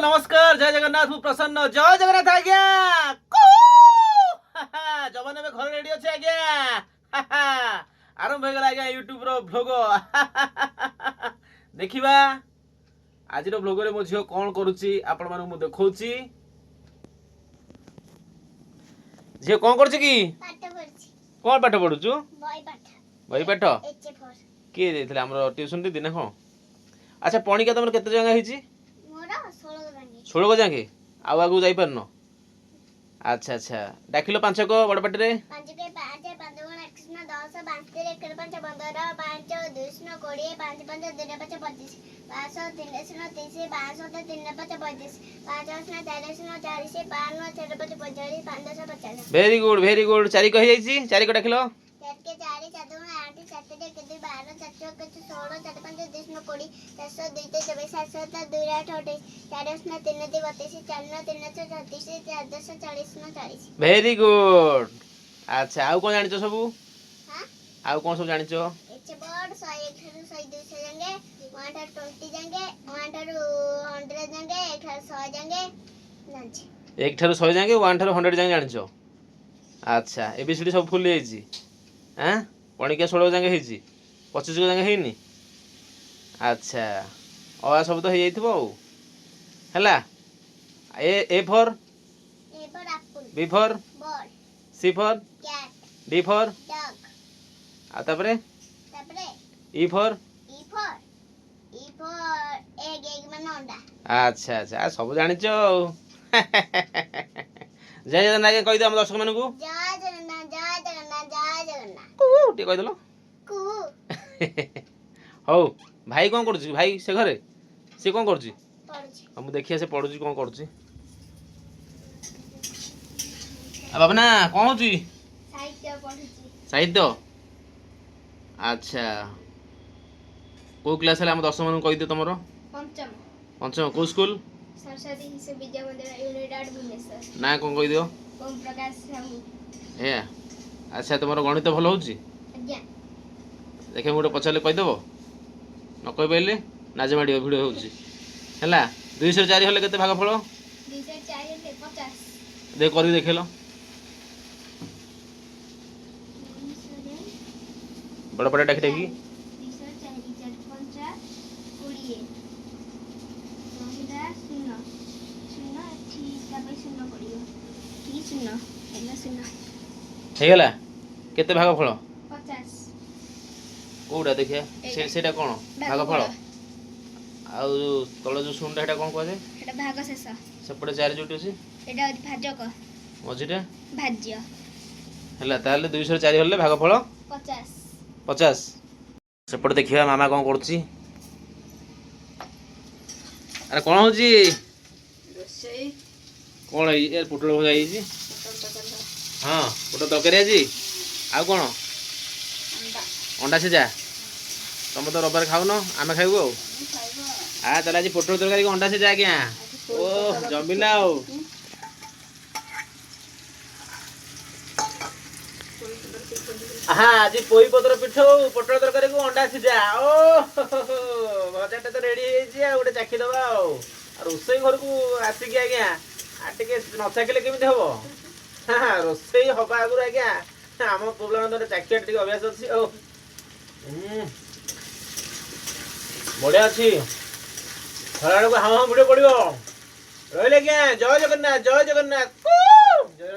नमस्कार जय जगन्नाथ मु प्रसन्न जय जगन्नाथ आज्ञा जवान में घर रेडी अच्छे आज्ञा आरंभ हो गला आज्ञा यूट्यूब रो ब्लॉग देखिबा आज रो ब्लॉग रे मो झियो कोन करूची आपण मानु मु देखौची झियो कोन करछ की पाठ पढछि कोन पाठ पढुचु बही पाठ एच4 के देथिले हमरो ट्यूशन दी दिन को अच्छा पणिका तमर केते जगह हिची मोरा 16 जांगे 16 जाके आउ आगु जाई परनो अच्छा अच्छा डाकिलो पांच को बड़ पाटी रे 5 के 5 5 गुण 1 10 5 3 1 5 15 5 2 20 5 5 2 5 25 500 3 30 500 3 5 35 5 40 40 5 5 45 550 वेरी गुड चारि कहि जाईची चारि को डाकिलो 4 के 4 4 गुण 8 7 के 2 12 4 के 16 4 5 10 20 400 2 24 7 2 8 28 4 3 32 4 3 34 4 40 40 वेरी गुड अच्छा आउ कोन जानिचो सबु हां आउ कोन सब जानिचो एच बोर्ड 101 ठारू 100 200 जांगे 120 जांगे 100 जांगे 100 जांगे जांचे 1 ठारू 100 जाके 1 ठारू 100 जाके जानिचो अच्छा एबीसीडी सब फुल जाईची हैं पणिका 16 जाके हिची 25 को जाके हिनी अच्छा और सब तो हे जाइथबो हला A for apple B for ball C for cat D for dog आ तापरे तापरे E for e for egg माने अंडा अच्छा अच्छा सब जानिचो जय जगन्नाथ के कहि दे हम दर्शक मानू को जय जगन्नाथ जय जगन्नाथ जय जगन्नाथ कु टी कहि देलो कु हौ भाई कोन करछि भाई से घरे से कोन करछि पढछि हम देखिया से पढुछि कोन करछि आ बाबना कोन होछि साहित्य पढछि साहित्य अच्छा को क्लास है हम दर्शक मानू कहि दे तमरो पंचम पंचम को स्कूल सरस्वती शिशु विद्या मंदिर यूनिडाड भुवनेश्वर ना कोन कहि दियो ओम प्रकाश साहू ए अच्छा तमरो गणित भलो होछि आज्ञा देखे गोटे पचारे कहीदेव न कही पारे नाज माड़ भिड़ हो है 204 हेल्ले के भाग फल 204 के 50 देख कर देखेल बड़ पड़ा डाकी डाकी 204 ହେଇଗଲା କେତେ ଭାଗ ଫଳ 50 କୋଉଟା ଦେଖିଆ ସେଟା कोन भाग फल आउ तळ जो सुनटा हेटा कोन कहजे एटा भाग शेष सेपटे चारि जोटी अछि एटा भाजक मझिटा भाज्य हैला ताले 204 हेल्ले भाग फल 50 50 सेपटे देखिया मामा कोन करछि अरे कोन होछि रोसई कोन ए पुटल हो जाई छी हां पुटल तरकारी आजी आ कोन अंडा अंडा सिझा तुम तो रबार खाऊन आम खाइबू आ चल आज पोटल तरकारी अंडा सिझा आज्ञा ओ जमिला हाँ आज पोई पत्र पिठो पोटल तरकारी को अंडा सिझा ओ भजाटा तो रेडी हो गोटे चाखी दबा रोसई घर को आसिक आज्ञा टे न चाखिले केमी हम हाँ रोसई हवा आगुरी आज्ञा आम प्रोब्लेम चाखिया टे अभ्यास अच्छी बढ़िया अच्छी खड़ा हाँ हाँ भिड़ पड़ो रही आज्ञा जय जगन्नाथ जय जगन्नाथ जय